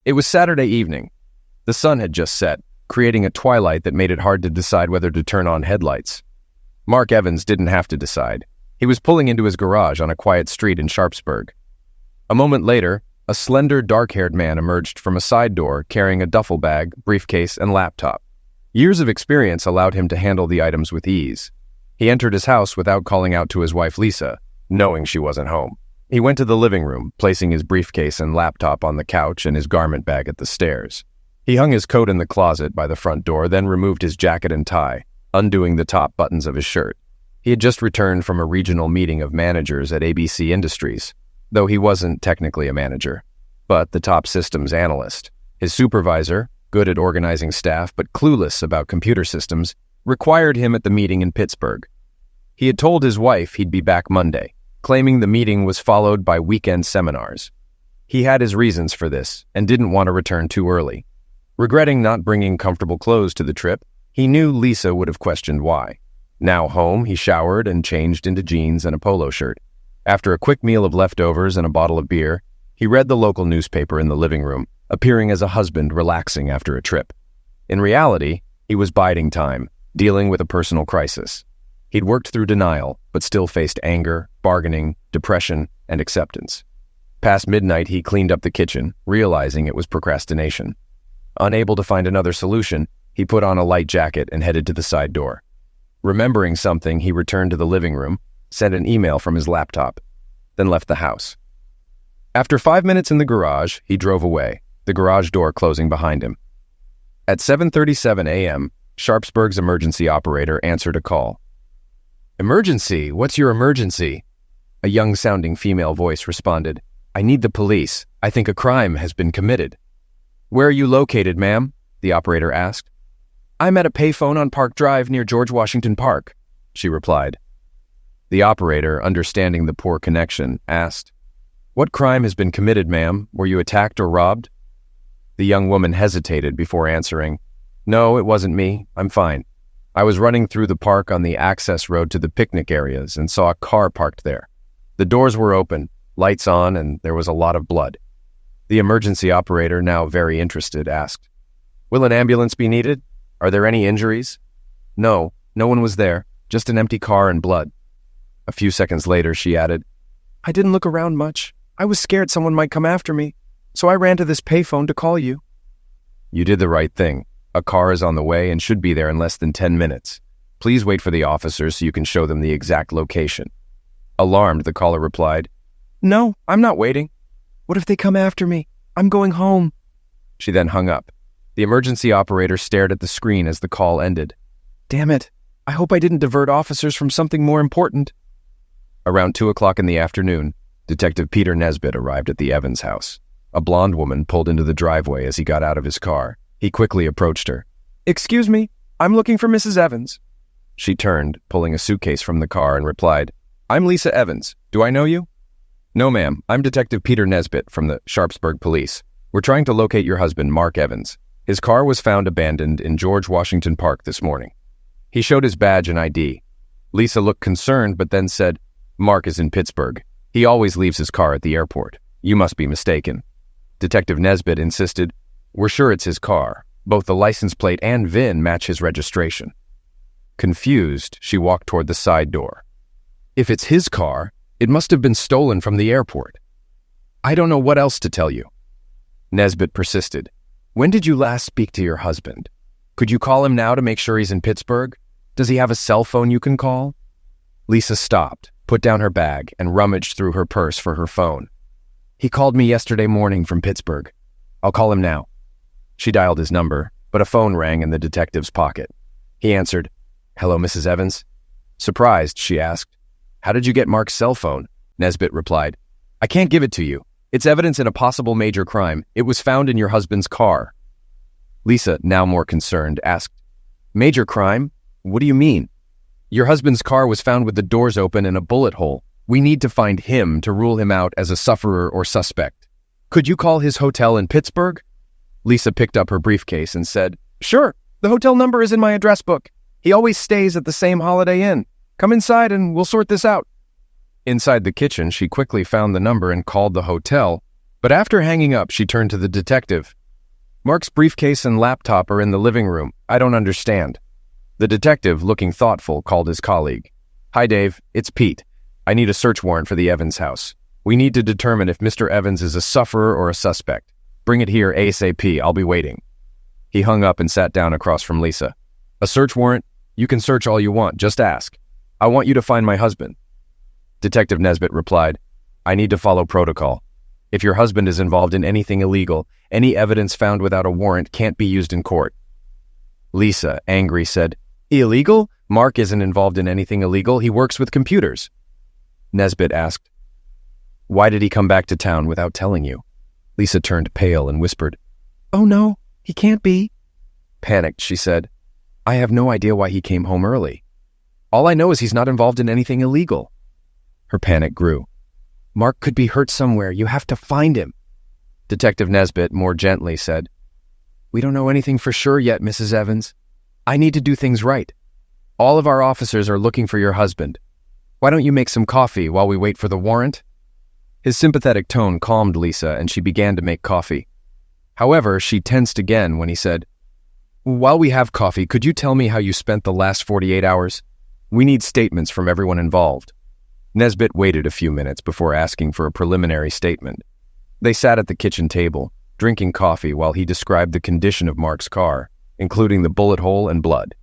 It was Saturday evening. The sun had just set, creating a twilight that made it hard to decide whether to turn on headlights. Mark Evans didn't have to decide. He was pulling into his garage on a quiet street in Sharpsburg. A moment later, a slender, dark-haired man emerged from a side door carrying a duffel bag, briefcase, and laptop. Years of experience allowed him to handle the items with ease. He entered his house without calling out to his wife Lisa, knowing she wasn't home. He went to the living room, placing his briefcase and laptop on the couch and his garment bag at the stairs. He hung his coat in the closet by the front door, then removed his jacket and tie, undoing the top buttons of his shirt. He had just returned from a regional meeting of managers at ABC Industries, though he wasn't technically a manager, but the top systems analyst. His supervisor, good at organizing staff but clueless about computer systems, required him at the meeting in Pittsburgh. He had told his wife he'd be back Monday, claiming the meeting was followed by weekend seminars. He had his reasons for this and didn't want to return too early. Regretting not bringing comfortable clothes to the trip, he knew Lisa would have questioned why. Now home, he showered and changed into jeans and a polo shirt. After a quick meal of leftovers and a bottle of beer, he read the local newspaper in the living room, appearing as a husband relaxing after a trip. In reality, he was biding time, dealing with a personal crisis. He'd worked through denial, but still faced anger, bargaining, depression, and acceptance. Past midnight, he cleaned up the kitchen, realizing it was procrastination. Unable to find another solution, he put on a light jacket and headed to the side door. Remembering something, he returned to the living room, sent an email from his laptop, then left the house. After 5 minutes in the garage, he drove away, the garage door closing behind him. At 7:37 a.m., Sharpsburg's emergency operator answered a call. "Emergency? What's your emergency?" A young-sounding female voice responded. "I need the police. I think a crime has been committed." "Where are you located, ma'am?" the operator asked. "I'm at a payphone on Park Drive near George Washington Park," she replied. The operator, understanding the poor connection, asked, "What crime has been committed, ma'am? Were you attacked or robbed?" The young woman hesitated before answering, "No, it wasn't me. I'm fine. I was running through the park on the access road to the picnic areas and saw a car parked there. The doors were open, lights on, and there was a lot of blood." The emergency operator, now very interested, asked, "Will an ambulance be needed? Are there any injuries?" "No, no one was there, just an empty car and blood." A few seconds later, she added, "I didn't look around much. I was scared someone might come after me, so I ran to this payphone to call you." "You did the right thing. A car is on the way and should be there in less than 10 minutes. Please wait for the officers so you can show them the exact location." Alarmed, the caller replied, "No, I'm not waiting. What if they come after me? I'm going home." She then hung up. The emergency operator stared at the screen as the call ended. "Damn it. I hope I didn't divert officers from something more important." Around 2 o'clock in the afternoon, Detective Peter Nesbitt arrived at the Evans house. A blonde woman pulled into the driveway as he got out of his car. He quickly approached her. "Excuse me, I'm looking for Mrs. Evans." She turned, pulling a suitcase from the car, and replied, "I'm Lisa Evans. Do I know you?" "No, ma'am. I'm Detective Peter Nesbitt from the Sharpsburg Police. We're trying to locate your husband, Mark Evans. His car was found abandoned in George Washington Park this morning." He showed his badge and ID. Lisa looked concerned, but then said, "Mark is in Pittsburgh. He always leaves his car at the airport. You must be mistaken." Detective Nesbitt insisted, "We're sure it's his car. Both the license plate and VIN match his registration." Confused, she walked toward the side door. "If it's his car, it must have been stolen from the airport. I don't know what else to tell you." Nesbitt persisted. "When did you last speak to your husband? Could you call him now to make sure he's in Pittsburgh? Does he have a cell phone you can call?" Lisa stopped, put down her bag, and rummaged through her purse for her phone. "He called me yesterday morning from Pittsburgh. I'll call him now." She dialed his number, but a phone rang in the detective's pocket. He answered, "Hello, Mrs. Evans." Surprised, she asked, "How did you get Mark's cell phone?" Nesbitt replied, "I can't give it to you. It's evidence in a possible major crime. It was found in your husband's car." Lisa, now more concerned, asked, "Major crime? What do you mean?" "Your husband's car was found with the doors open and a bullet hole. We need to find him to rule him out as a sufferer or suspect. Could you call his hotel in Pittsburgh?" Lisa picked up her briefcase and said, "Sure, the hotel number is in my address book. He always stays at the same Holiday Inn. Come inside and we'll sort this out." Inside the kitchen, she quickly found the number and called the hotel, But after hanging up, she turned to the detective. "Mark's briefcase and laptop are in the living room. I don't understand." The detective, looking thoughtful, called his colleague. "Hi, Dave. It's Pete. I need a search warrant for the Evans house. We need to determine if Mr. Evans is a sufferer or a suspect. Bring it here ASAP. I'll be waiting." He hung up and sat down across from Lisa. "A search warrant? You can search all you want. Just ask. I want you to find my husband." Detective Nesbitt replied, "I need to follow protocol. If your husband is involved in anything illegal, any evidence found without a warrant can't be used in court." Lisa, angry, said, "Illegal? Mark isn't involved in anything illegal. He works with computers." Nesbitt asked, "Why did he come back to town without telling you?" Lisa turned pale and whispered, "Oh no, he can't be." Panicked, she said, "I have no idea why he came home early. All I know is he's not involved in anything illegal." Her panic grew. "Mark could be hurt somewhere. You have to find him." Detective Nesbitt more gently said, "We don't know anything for sure yet, Mrs. Evans. I need to do things right. All of our officers are looking for your husband. Why don't you make some coffee while we wait for the warrant?" His sympathetic tone calmed Lisa, and she began to make coffee. However, she tensed again when he said, "While we have coffee, could you tell me how you spent the last 48 hours? We need statements from everyone involved." Nesbitt waited a few minutes before asking for a preliminary statement. They sat at the kitchen table, drinking coffee while he described the condition of Mark's car, including the bullet hole and blood.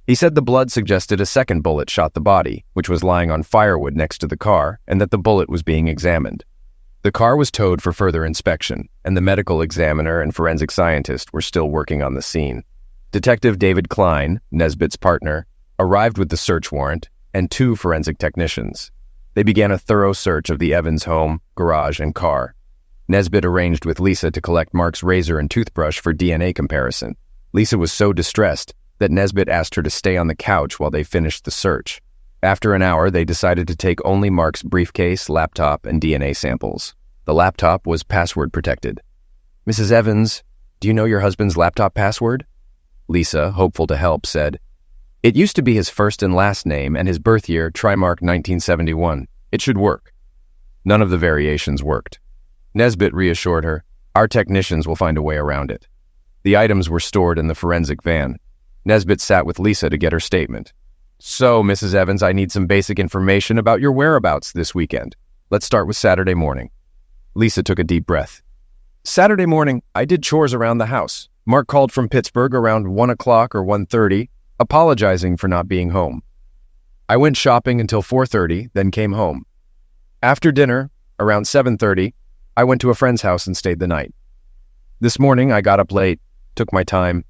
He said the blood suggested a second bullet shot the body, which was lying on firewood next to the car, and that the bullet was being examined. The car was towed for further inspection, and the medical examiner and forensic scientist were still working on the scene. Detective David Klein, Nesbitt's partner, arrived with the search warrant and 2 forensic technicians. They began a thorough search of the Evans home, garage, and car. Nesbitt arranged with Lisa to collect Mark's razor and toothbrush for DNA comparison. Lisa was so distressed that Nesbitt asked her to stay on the couch while they finished the search. After an hour, they decided to take only Mark's briefcase, laptop, and DNA samples. The laptop was password protected. "Mrs. Evans, do you know your husband's laptop password?" Lisa, hopeful to help, said, "It used to be his first and last name and his birth year, Trimark 1971. It should work." None of the variations worked. Nesbitt reassured her, "Our technicians will find a way around it." The items were stored in the forensic van. Nesbitt sat with Lisa to get her statement. "So, Mrs. Evans, I need some basic information about your whereabouts this weekend. Let's start with Saturday morning." Lisa took a deep breath. "Saturday morning, I did chores around the house. Mark called from Pittsburgh around 1 o'clock or 1:30, apologizing for not being home. I went shopping until 4:30, then came home. After dinner, around 7:30, I went to a friend's house and stayed the night. This morning, I got up late, took my time,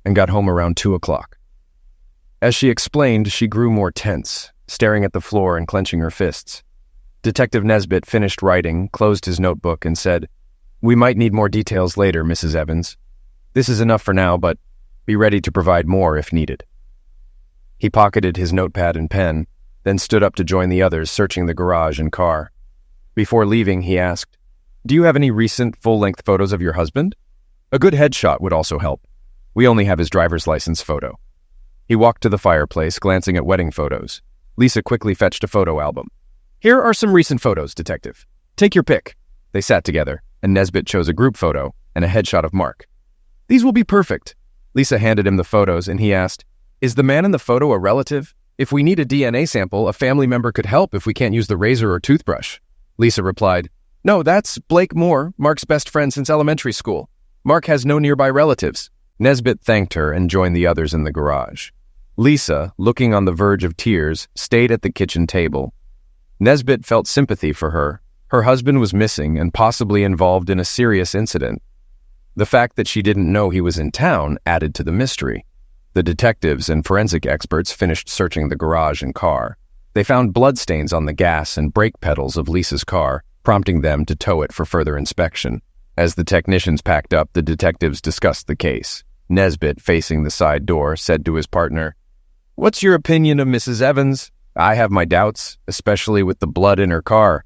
and got home around 2 o'clock. As she explained, she grew more tense, staring at the floor and clenching her fists. Detective Nesbitt finished writing, closed his notebook, and said, "We might need more details later, Mrs. Evans. This is enough for now, but be ready to provide more if needed." He pocketed his notepad and pen, then stood up to join the others searching the garage and car. Before leaving, he asked, "Do you have any recent full-length photos of your husband? A good headshot would also help. We only have his driver's license photo." He walked to the fireplace, glancing at wedding photos. Lisa quickly fetched a photo album. "Here are some recent photos, Detective. Take your pick." They sat together, and Nesbitt chose a group photo and a headshot of Mark. "These will be perfect." Lisa handed him the photos, and he asked, "Is the man in the photo a relative? If we need a DNA sample, a family member could help if we can't use the razor or toothbrush." Lisa replied, "No, that's Blake Moore, Mark's best friend since elementary school. Mark has no nearby relatives." Nesbitt thanked her and joined the others in the garage. Lisa, looking on the verge of tears, stayed at the kitchen table. Nesbitt felt sympathy for her. Her husband was missing and possibly involved in a serious incident. The fact that she didn't know he was in town added to the mystery. The detectives and forensic experts finished searching the garage and car. They found bloodstains on the gas and brake pedals of Lisa's car, prompting them to tow it for further inspection. As the technicians packed up, the detectives discussed the case. Nesbitt, facing the side door, said to his partner, "What's your opinion of Mrs. Evans? I have my doubts, especially with the blood in her car."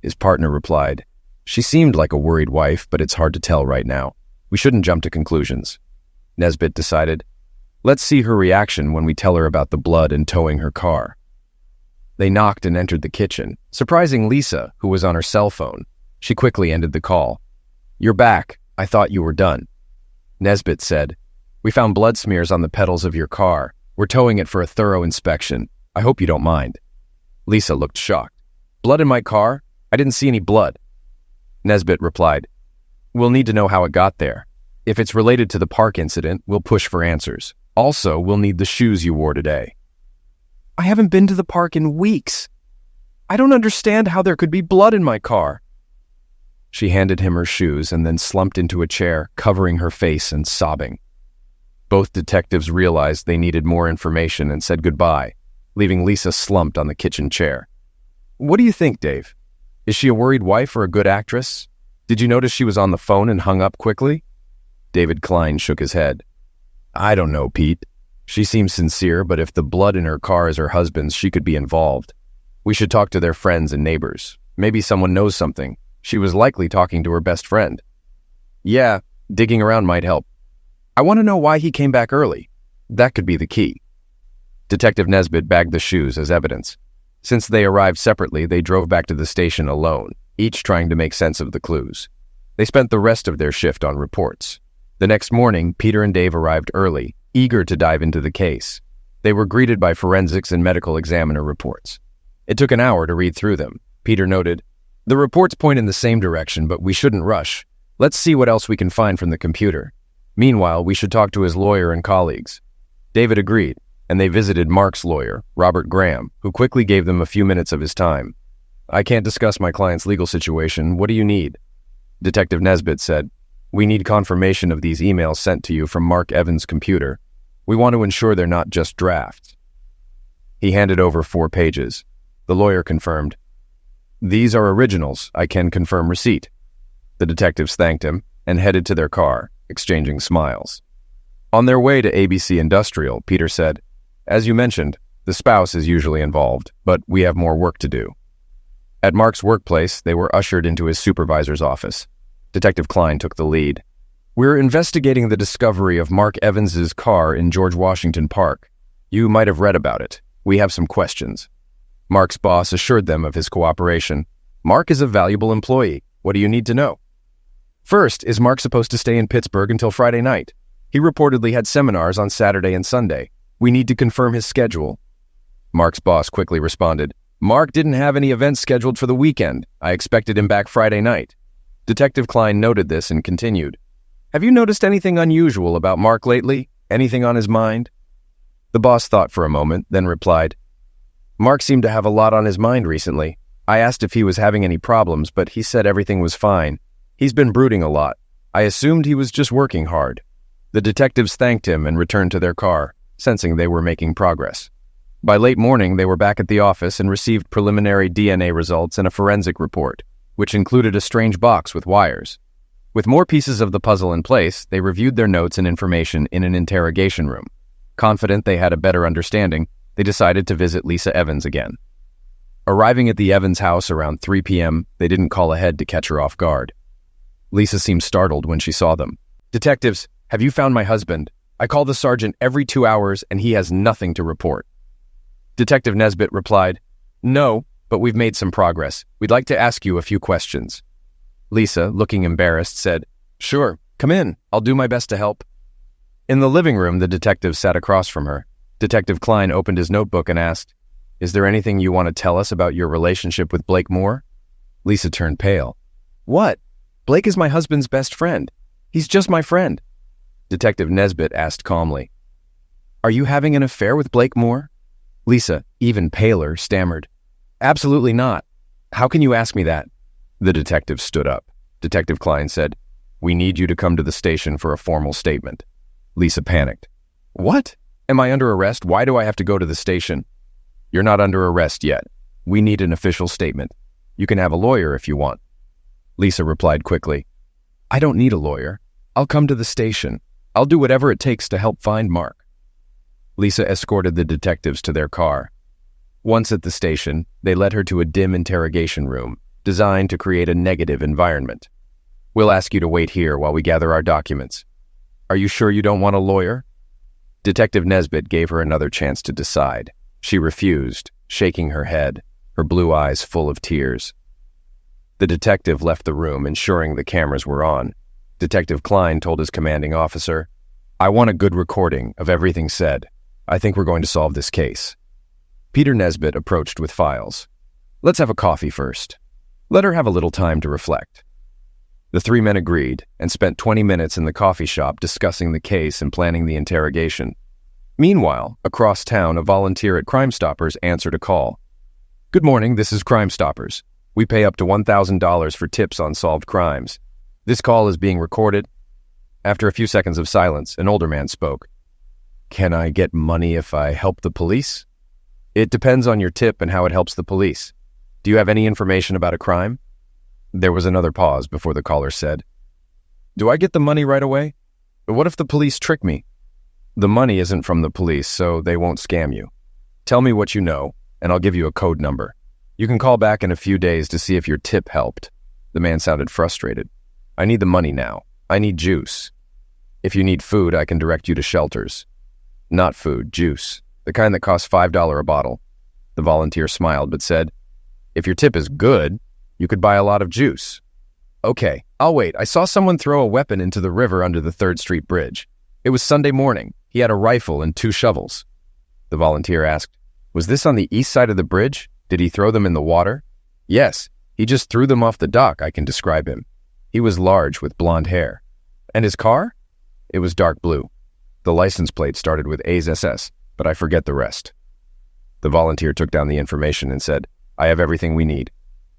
His partner replied, "She seemed like a worried wife, but it's hard to tell right now. We shouldn't jump to conclusions." Nesbitt decided, "Let's see her reaction when we tell her about the blood and towing her car." They knocked and entered the kitchen, surprising Lisa, who was on her cell phone. She quickly ended the call. "You're back. I thought you were done." Nesbitt said, "We found blood smears on the pedals of your car. We're towing it for a thorough inspection. I hope you don't mind." Lisa looked shocked. "Blood in my car? I didn't see any blood." Nesbitt replied, "We'll need to know how it got there. If it's related to the park incident, we'll push for answers. Also, we'll need the shoes you wore today." "I haven't been to the park in weeks. I don't understand how there could be blood in my car." She handed him her shoes and then slumped into a chair, covering her face and sobbing. Both detectives realized they needed more information and said goodbye, leaving Lisa slumped on the kitchen chair. "What do you think, Dave? Is she a worried wife or a good actress? Did you notice she was on the phone and hung up quickly?" David Klein shook his head. "I don't know, Pete. She seems sincere, but if the blood in her car is her husband's, she could be involved. We should talk to their friends and neighbors. Maybe someone knows something. She was likely talking to her best friend." "Yeah, digging around might help. I want to know why he came back early. That could be the key." Detective Nesbitt bagged the shoes as evidence. Since they arrived separately, they drove back to the station alone, each trying to make sense of the clues. They spent the rest of their shift on reports. The next morning, Peter and Dave arrived early, eager to dive into the case. They were greeted by forensics and medical examiner reports. It took an hour to read through them. Peter noted, "The reports point in the same direction, but we shouldn't rush. Let's see what else we can find from the computer. Meanwhile, we should talk to his lawyer and colleagues." David agreed, and they visited Mark's lawyer, Robert Graham, who quickly gave them a few minutes of his time. "I can't discuss my client's legal situation. What do you need?" Detective Nesbitt said, "We need confirmation of these emails sent to you from Mark Evans' computer. We want to ensure they're not just drafts." He handed over 4 pages. The lawyer confirmed, "These are originals. I can confirm receipt." The detectives thanked him and headed to their car, exchanging smiles. On their way to ABC Industrial, Peter said, "As you mentioned, the spouse is usually involved, but we have more work to do." At Mark's workplace, they were ushered into his supervisor's office. Detective Klein took the lead. "We're investigating the discovery of Mark Evans's car in George Washington Park. You might have read about it. We have some questions." Mark's boss assured them of his cooperation. "Mark is a valuable employee. What do you need to know?" "First, is Mark supposed to stay in Pittsburgh until Friday night? He reportedly had seminars on Saturday and Sunday. We need to confirm his schedule." Mark's boss quickly responded, "Mark didn't have any events scheduled for the weekend. I expected him back Friday night." Detective Klein noted this and continued, "Have you noticed anything unusual about Mark lately? Anything on his mind?" The boss thought for a moment, then replied, "Mark seemed to have a lot on his mind recently. I asked if he was having any problems, but he said everything was fine. He's been brooding a lot. I assumed he was just working hard." The detectives thanked him and returned to their car, sensing they were making progress. By late morning, they were back at the office and received preliminary DNA results and a forensic report, which included a strange box with wires. With more pieces of the puzzle in place, they reviewed their notes and information in an interrogation room. Confident they had a better understanding, they decided to visit Lisa Evans again. Arriving at the Evans house around 3 p.m., they didn't call ahead to catch her off guard. Lisa seemed startled when she saw them. "Detectives, have you found my husband? I call the sergeant every 2 hours and he has nothing to report." Detective Nesbitt replied, "No, but we've made some progress. We'd like to ask you a few questions." Lisa, looking embarrassed, said, "Sure, come in. I'll do my best to help." In the living room, the detective sat across from her. Detective Klein opened his notebook and asked, "Is there anything you want to tell us about your relationship with Blake Moore?" Lisa turned pale. "What? Blake is my husband's best friend. He's just my friend." Detective Nesbitt asked calmly, "Are you having an affair with Blake Moore?" Lisa, even paler, stammered, "Absolutely not. How can you ask me that?" The detective stood up. Detective Klein said, "We need you to come to the station for a formal statement." Lisa panicked. "What? Am I under arrest? Why do I have to go to the station?" "You're not under arrest yet. We need an official statement. You can have a lawyer if you want." Lisa replied quickly, "I don't need a lawyer. I'll come to the station. I'll do whatever it takes to help find Mark." Lisa escorted the detectives to their car. Once at the station, they led her to a dim interrogation room, designed to create a negative environment. "We'll ask you to wait here while we gather our documents. Are you sure you don't want a lawyer?" Detective Nesbitt gave her another chance to decide. She refused, shaking her head, her blue eyes full of tears. The detective left the room, ensuring the cameras were on. Detective Klein told his commanding officer, "I want a good recording of everything said. I think we're going to solve this case." Peter Nesbitt approached with files. "Let's have a coffee first. Let her have a little time to reflect." The three men agreed and spent 20 minutes in the coffee shop discussing the case and planning the interrogation. Meanwhile, across town, a volunteer at Crime Stoppers answered a call. "Good morning, this is Crime Stoppers. We pay up to $1,000 for tips on solved crimes. This call is being recorded." After a few seconds of silence, an older man spoke. "Can I get money if I help the police?" "It depends on your tip and how it helps the police. Do you have any information about a crime?" There was another pause before the caller said, "Do I get the money right away? But what if the police trick me?" "The money isn't from the police, so they won't scam you. Tell me what you know, and I'll give you a code number. You can call back in a few days to see if your tip helped." The man sounded frustrated. "I need the money now. I need juice. If you need food, I can direct you to shelters." "Not food, juice. The kind that costs $5 a bottle." The volunteer smiled but said, "If your tip is good, you could buy a lot of juice." "Okay, I'll wait. I saw someone throw a weapon into the river under the 3rd Street Bridge. It was Sunday morning. He had a rifle and 2 shovels." The volunteer asked, "Was this on the east side of the bridge? Did he throw them in the water?" "Yes, he just threw them off the dock. I can describe him. He was large with blonde hair." "And his car?" "It was dark blue. The license plate started with A's SS, but I forget the rest." The volunteer took down the information and said, "I have everything we need.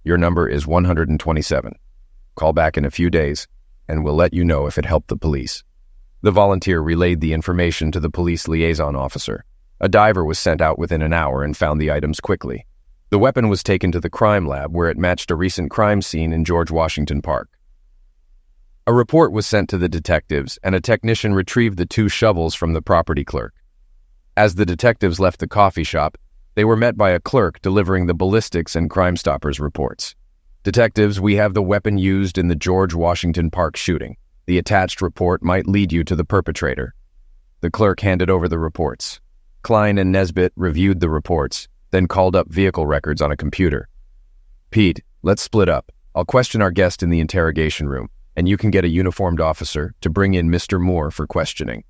Your number is 127. Call back in a few days, and we'll let you know if it helped the police." The volunteer relayed the information to the police liaison officer. A diver was sent out within an hour and found the items quickly. The weapon was taken to the crime lab, where it matched a recent crime scene in George Washington Park. A report was sent to the detectives, and a technician retrieved the 2 shovels from the property clerk. As the detectives left the coffee shop, they were met by a clerk delivering the ballistics and Crime Stoppers reports. "Detectives, we have the weapon used in the George Washington Park shooting. The attached report might lead you to the perpetrator." The clerk handed over the reports. Klein and Nesbitt reviewed the reports, then called up vehicle records on a computer. "Pete, let's split up. I'll question our guest in the interrogation room, and you can get a uniformed officer to bring in Mr. Moore for questioning."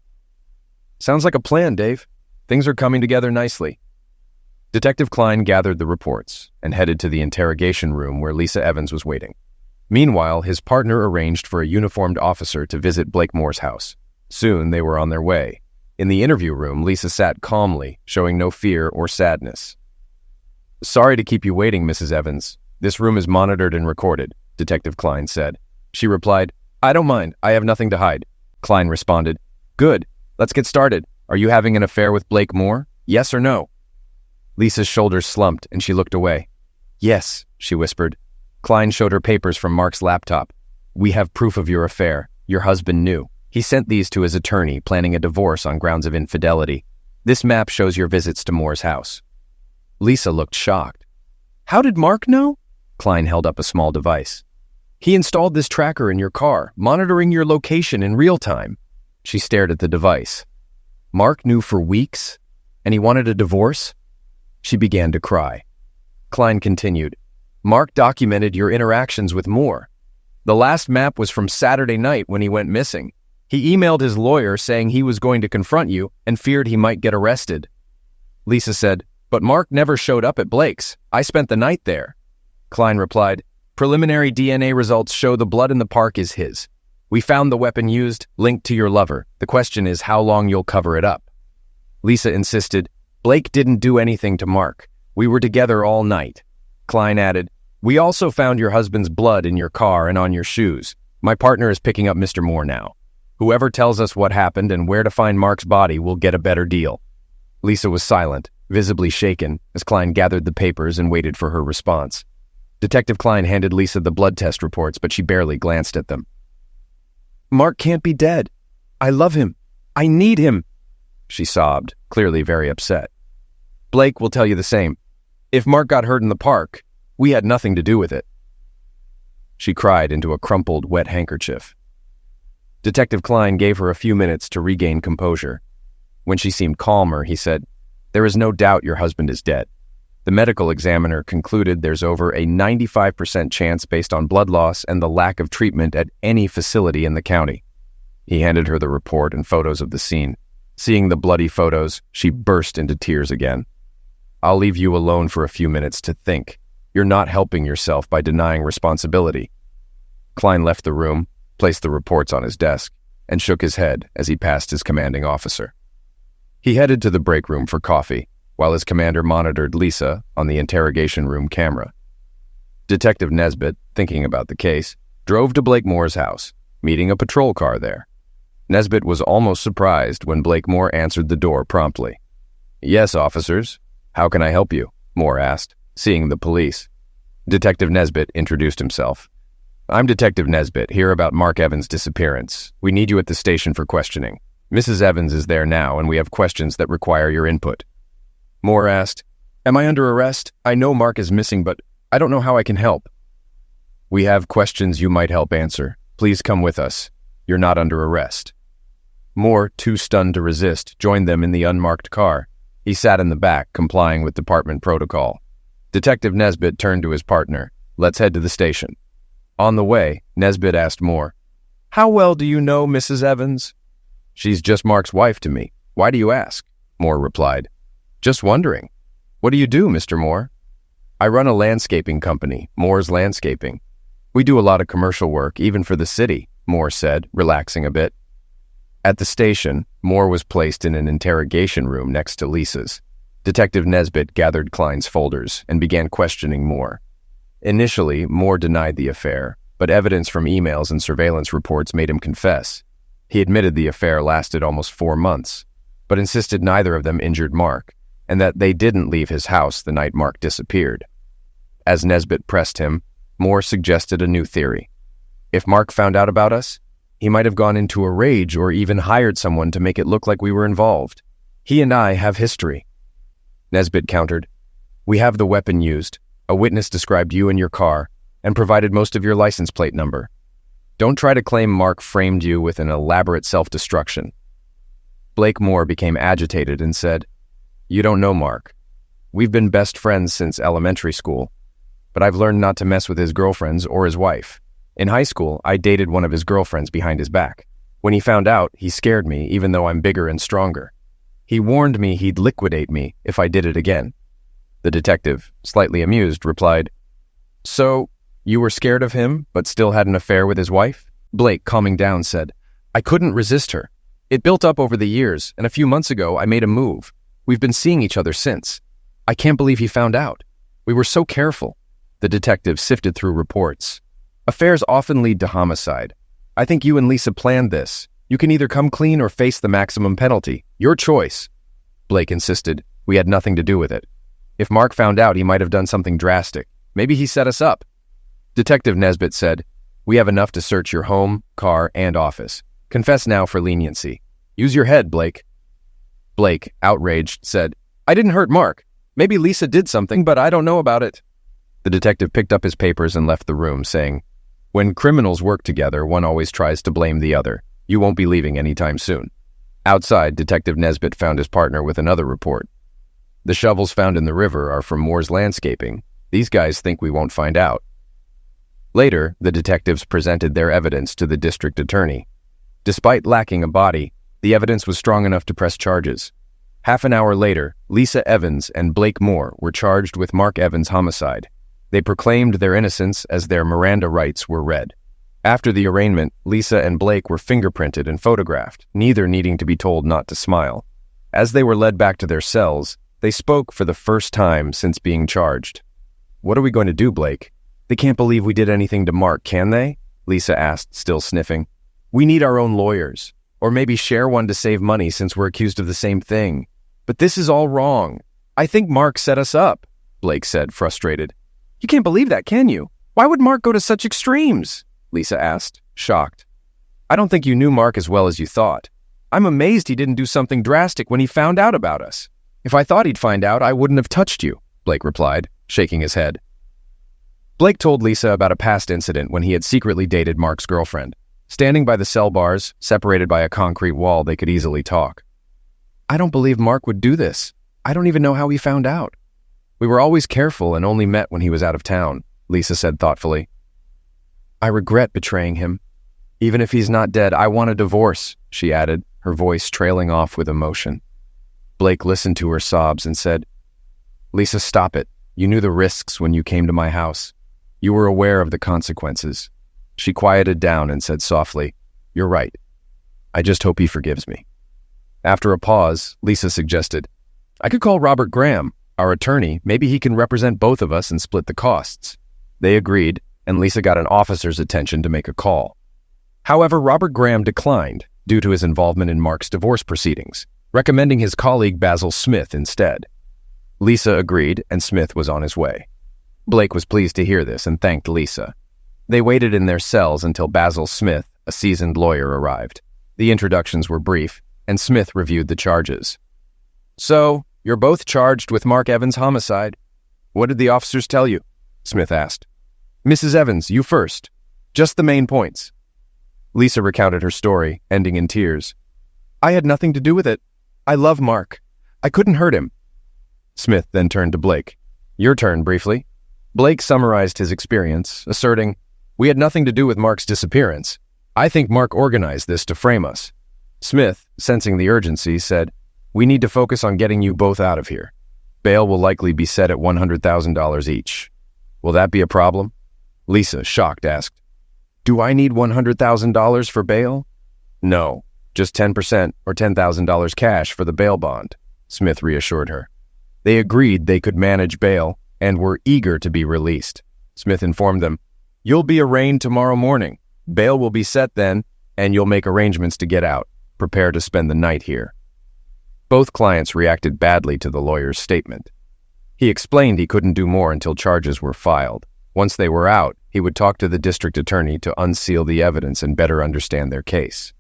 "Sounds like a plan, Dave. Things are coming together nicely." Detective Klein gathered the reports and headed to the interrogation room where Lisa Evans was waiting. Meanwhile, his partner arranged for a uniformed officer to visit Blake Moore's house. Soon they were on their way. In the interview room, Lisa sat calmly, showing no fear or sadness. "Sorry to keep you waiting, Mrs. Evans. This room is monitored and recorded," Detective Klein said. She replied, "I don't mind. I have nothing to hide." Klein responded, "Good. Let's get started. Are you having an affair with Blake Moore? Yes or no?" Lisa's shoulders slumped and she looked away. "Yes," she whispered. Klein showed her papers from Mark's laptop. "We have proof of your affair. Your husband knew. He sent these to his attorney, planning a divorce on grounds of infidelity. This map shows your visits to Moore's house." Lisa looked shocked. "How did Mark know?" Klein held up a small device. "He installed this tracker in your car, monitoring your location in real time." She stared at the device. "Mark knew for weeks? And he wanted a divorce?" She began to cry. Klein continued, "Mark documented your interactions with Moore. The last map was from Saturday night when he went missing. He emailed his lawyer saying he was going to confront you and feared he might get arrested." Lisa said, "But Mark never showed up at Blake's. I spent the night there." Klein replied, "Preliminary DNA results show the blood in the park is his. We found the weapon used, linked to your lover. The question is how long you'll cover it up." Lisa insisted, "Blake didn't do anything to Mark. We were together all night." Klein added, "We also found your husband's blood in your car and on your shoes. My partner is picking up Mr. Moore now. Whoever tells us what happened and where to find Mark's body will get a better deal." Lisa was silent, visibly shaken, as Klein gathered the papers and waited for her response. Detective Klein handed Lisa the blood test reports, but she barely glanced at them. "Mark can't be dead. I love him. I need him," she sobbed, clearly very upset. "Blake will tell you the same. If Mark got hurt in the park, we had nothing to do with it." She cried into a crumpled, wet handkerchief. Detective Klein gave her a few minutes to regain composure. When she seemed calmer, he said, "There is no doubt your husband is dead. The medical examiner concluded there's over a 95% chance based on blood loss and the lack of treatment at any facility in the county. He handed her the report and photos of the scene. Seeing the bloody photos, she burst into tears again. I'll leave you alone for a few minutes to think. You're not helping yourself by denying responsibility. Klein left the room, placed the reports on his desk, and shook his head as he passed his commanding officer. He headed to the break room for coffee, while his commander monitored Lisa on the interrogation room camera. Detective Nesbitt, thinking about the case, drove to Blakemoore's house, meeting a patrol car there. Nesbitt was almost surprised when Blakemore answered the door promptly. "Yes, officers. How can I help you?" Moore asked, seeing the police. Detective Nesbitt introduced himself. "I'm Detective Nesbitt, here about Mark Evans' disappearance. We need you at the station for questioning. Mrs. Evans is there now, and we have questions that require your input." Moore asked, "Am I under arrest? I know Mark is missing, but I don't know how I can help." "We have questions you might help answer. Please come with us. You're not under arrest." Moore, too stunned to resist, joined them in the unmarked car. He sat in the back, complying with department protocol. Detective Nesbitt turned to his partner. "Let's head to the station." On the way, Nesbitt asked Moore, "How well do you know Mrs. Evans?" "She's just Mark's wife to me. Why do you ask?" Moore replied. "Just wondering. What do you do, Mr. Moore?" "I run a landscaping company, Moore's Landscaping. We do a lot of commercial work, even for the city," Moore said, relaxing a bit. At the station, Moore was placed in an interrogation room next to Lisa's. Detective Nesbitt gathered Klein's folders and began questioning Moore. Initially, Moore denied the affair, but evidence from emails and surveillance reports made him confess. He admitted the affair lasted almost 4 months, but insisted neither of them injured Mark, and that they didn't leave his house the night Mark disappeared. As Nesbitt pressed him, Moore suggested a new theory. If Mark found out about us, he might have gone into a rage or even hired someone to make it look like we were involved. He and I have history. Nesbitt countered, "We have the weapon used. A witness described you and your car, and provided most of your license plate number. Don't try to claim Mark framed you with an elaborate self-destruction." Blakemore became agitated and said, "You don't know Mark. We've been best friends since elementary school, but I've learned not to mess with his girlfriends or his wife. In high school, I dated one of his girlfriends behind his back. When he found out, he scared me, even though I'm bigger and stronger. He warned me he'd liquidate me if I did it again." The detective, slightly amused, replied, "So, you were scared of him, but still had an affair with his wife?" Blake, calming down, said, "I couldn't resist her. It built up over the years, and a few months ago, I made a move. We've been seeing each other since. I can't believe he found out. We were so careful." The detective sifted through reports. "Affairs often lead to homicide. I think you and Lisa planned this. You can either come clean or face the maximum penalty. Your choice." Blake insisted, "We had nothing to do with it. If Mark found out, he might have done something drastic. Maybe he set us up." Detective Nesbitt said, "We have enough to search your home, car, and office. Confess now for leniency. Use your head, Blake." Blake, outraged, said, "I didn't hurt Mark. Maybe Lisa did something, but I don't know about it." The detective picked up his papers and left the room, saying, "When criminals work together, one always tries to blame the other. You won't be leaving anytime soon." Outside, Detective Nesbitt found his partner with another report. "The shovels found in the river are from Moore's Landscaping. These guys think we won't find out." Later, the detectives presented their evidence to the district attorney. Despite lacking a body, the evidence was strong enough to press charges. Half an hour later, Lisa Evans and Blake Moore were charged with Mark Evans' homicide. They proclaimed their innocence as their Miranda rights were read. After the arraignment, Lisa and Blake were fingerprinted and photographed, neither needing to be told not to smile. As they were led back to their cells, they spoke for the first time since being charged. "What are we going to do, Blake? They can't believe we did anything to Mark, can they?" Lisa asked, still sniffing. "We need our own lawyers, or maybe share one to save money since we're accused of the same thing. But this is all wrong. I think Mark set us up," Blake said, frustrated. "You can't believe that, can you? Why would Mark go to such extremes?" Lisa asked, shocked. "I don't think you knew Mark as well as you thought. I'm amazed he didn't do something drastic when he found out about us. If I thought he'd find out, I wouldn't have touched you," Blake replied, shaking his head. Blake told Lisa about a past incident when he had secretly dated Mark's girlfriend. Standing by the cell bars, separated by a concrete wall, they could easily talk. "I don't believe Mark would do this. I don't even know how he found out." We were always careful and only met when he was out of town, Lisa said thoughtfully. I regret betraying him. Even if he's not dead, I want a divorce, she added, her voice trailing off with emotion. Blake listened to her sobs and said, Lisa, stop it. You knew the risks when you came to my house. You were aware of the consequences. She quieted down and said softly, You're right. I just hope he forgives me. After a pause, Lisa suggested, I could call Robert Graham, our attorney. Maybe he can represent both of us and split the costs. They agreed, and Lisa got an officer's attention to make a call. However, Robert Graham declined due to his involvement in Mark's divorce proceedings, recommending his colleague Basil Smith instead. Lisa agreed, and Smith was on his way. Blake was pleased to hear this and thanked Lisa. They waited in their cells until Basil Smith, a seasoned lawyer, arrived. The introductions were brief, and Smith reviewed the charges. So, you're both charged with Mark Evans' homicide. What did the officers tell you? Smith asked. Mrs. Evans, you first. Just the main points. Lisa recounted her story, ending in tears. I had nothing to do with it. I love Mark. I couldn't hurt him. Smith then turned to Blake. Your turn, briefly. Blake summarized his experience, asserting, We had nothing to do with Mark's disappearance. I think Mark organized this to frame us. Smith, sensing the urgency, said, We need to focus on getting you both out of here. Bail will likely be set at $100,000 each. Will that be a problem? Lisa, shocked, asked, Do I need $100,000 for bail? No, just 10% or $10,000 cash for the bail bond, Smith reassured her. They agreed they could manage bail and were eager to be released. Smith informed them, You'll be arraigned tomorrow morning. Bail will be set then, and you'll make arrangements to get out. Prepare to spend the night here. Both clients reacted badly to the lawyer's statement. He explained he couldn't do more until charges were filed. Once they were out, he would talk to the district attorney to unseal the evidence and better understand their case.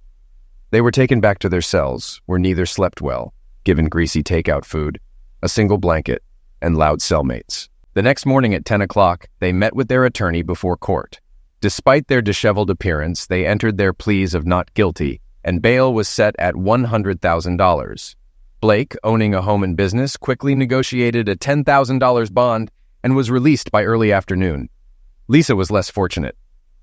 They were taken back to their cells, where neither slept well, given greasy takeout food, a single blanket, and loud cellmates. The next morning at 10 o'clock, they met with their attorney before court. Despite their disheveled appearance, they entered their pleas of not guilty, and bail was set at $100,000. Blake, owning a home and business, quickly negotiated a $10,000 bond and was released by early afternoon. Lisa was less fortunate.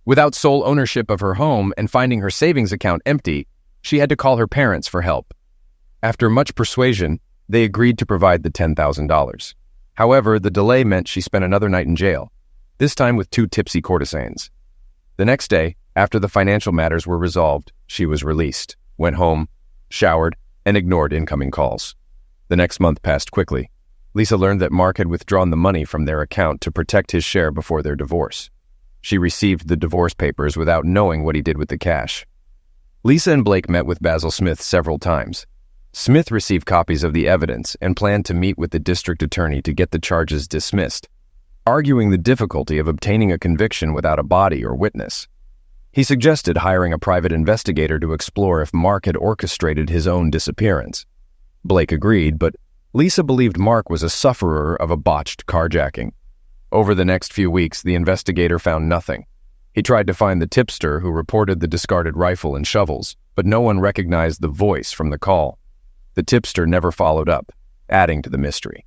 Without sole ownership of her home and finding her savings account empty, she had to call her parents for help. After much persuasion, they agreed to provide the $10,000. However, the delay meant she spent another night in jail, this time with 2 tipsy courtesans. The next day, after the financial matters were resolved, she was released, went home, showered, and ignored incoming calls. The next month passed quickly. Lisa learned that Mark had withdrawn the money from their account to protect his share before their divorce. She received the divorce papers without knowing what he did with the cash. Lisa and Blake met with Basil Smith several times. Smith received copies of the evidence and planned to meet with the district attorney to get the charges dismissed, arguing the difficulty of obtaining a conviction without a body or witness. He suggested hiring a private investigator to explore if Mark had orchestrated his own disappearance. Blake agreed, but Lisa believed Mark was a sufferer of a botched carjacking. Over the next few weeks, the investigator found nothing. He tried to find the tipster who reported the discarded rifle and shovels, but no one recognized the voice from the call. The tipster never followed up, adding to the mystery.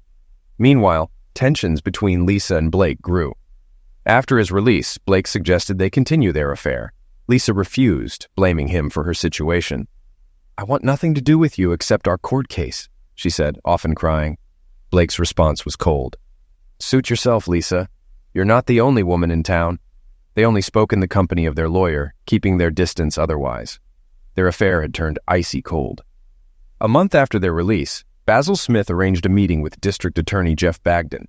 Meanwhile, tensions between Lisa and Blake grew. After his release, Blake suggested they continue their affair. Lisa refused, blaming him for her situation. I want nothing to do with you except our court case, she said, often crying. Blake's response was cold. Suit yourself, Lisa. You're not the only woman in town. They only spoke in the company of their lawyer, keeping their distance otherwise. Their affair had turned icy cold. A month after their release, Basil Smith arranged a meeting with District Attorney Jeff Bagden.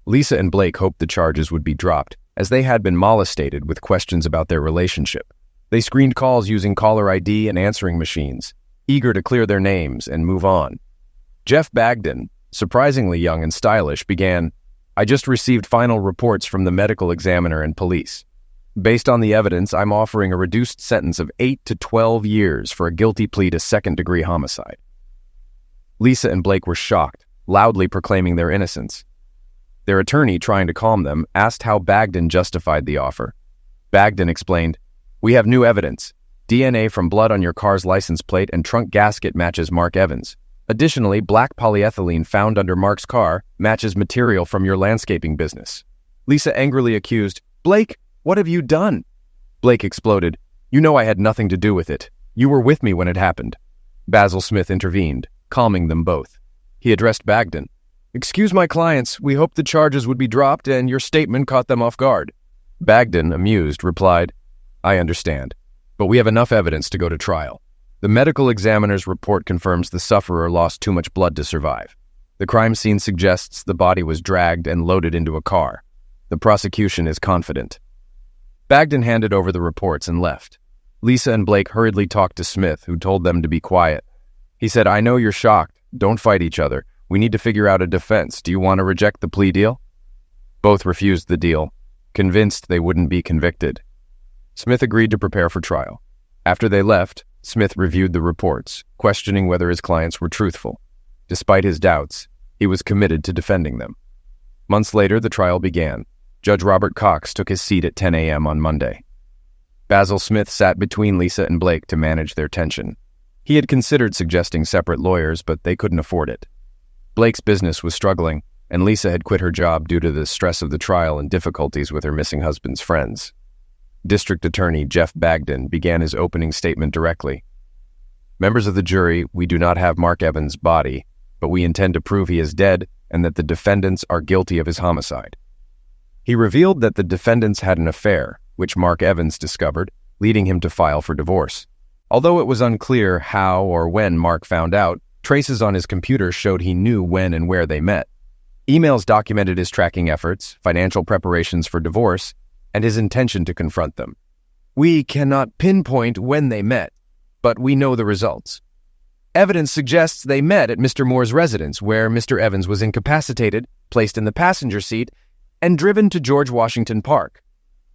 Lisa and Blake hoped the charges would be dropped, as they had been molestated with questions about their relationship. They screened calls using caller ID and answering machines, eager to clear their names and move on. Jeff Bagden, surprisingly young and stylish, began, I just received final reports from the medical examiner and police. Based on the evidence, I'm offering a reduced sentence of 8 to 12 years for a guilty plea to second-degree homicide. Lisa and Blake were shocked, loudly proclaiming their innocence. Their attorney, trying to calm them, asked how Bagden justified the offer. Bagden explained, We have new evidence. DNA from blood on your car's license plate and trunk gasket matches Mark Evans. Additionally, black polyethylene found under Mark's car matches material from your landscaping business. Lisa angrily accused, "Blake, what have you done?" Blake exploded, "You know I had nothing to do with it. You were with me when it happened." Basil Smith intervened, calming them both. He addressed Bagden. "Excuse my clients, we hoped the charges would be dropped and your statement caught them off guard." Bagden, amused, replied, "I understand, but we have enough evidence to go to trial. The medical examiner's report confirms the sufferer lost too much blood to survive. The crime scene suggests the body was dragged and loaded into a car. The prosecution is confident." Bagden handed over the reports and left. Lisa and Blake hurriedly talked to Smith, who told them to be quiet. He said, "I know you're shocked. Don't fight each other. We need to figure out a defense. Do you want to reject the plea deal?" Both refused the deal, convinced they wouldn't be convicted. Smith agreed to prepare for trial. After they left, Smith reviewed the reports, questioning whether his clients were truthful. Despite his doubts, he was committed to defending them. Months later, the trial began. Judge Robert Cox took his seat at 10 a.m. on Monday. Basil Smith sat between Lisa and Blake to manage their tension. He had considered suggesting separate lawyers, but they couldn't afford it. Blake's business was struggling, and Lisa had quit her job due to the stress of the trial and difficulties with her missing husband's friends. District Attorney Jeff Bagden began his opening statement directly. "Members of the jury, we do not have Mark Evans' body, but we intend to prove he is dead and that the defendants are guilty of his homicide." He revealed that the defendants had an affair, which Mark Evans discovered, leading him to file for divorce. Although it was unclear how or when Mark found out, traces on his computer showed he knew when and where they met. Emails documented his tracking efforts, financial preparations for divorce, and his intention to confront them. "We cannot pinpoint when they met, but we know the results. Evidence suggests they met at Mr. Moore's residence, where Mr. Evans was incapacitated, placed in the passenger seat, and driven to George Washington Park.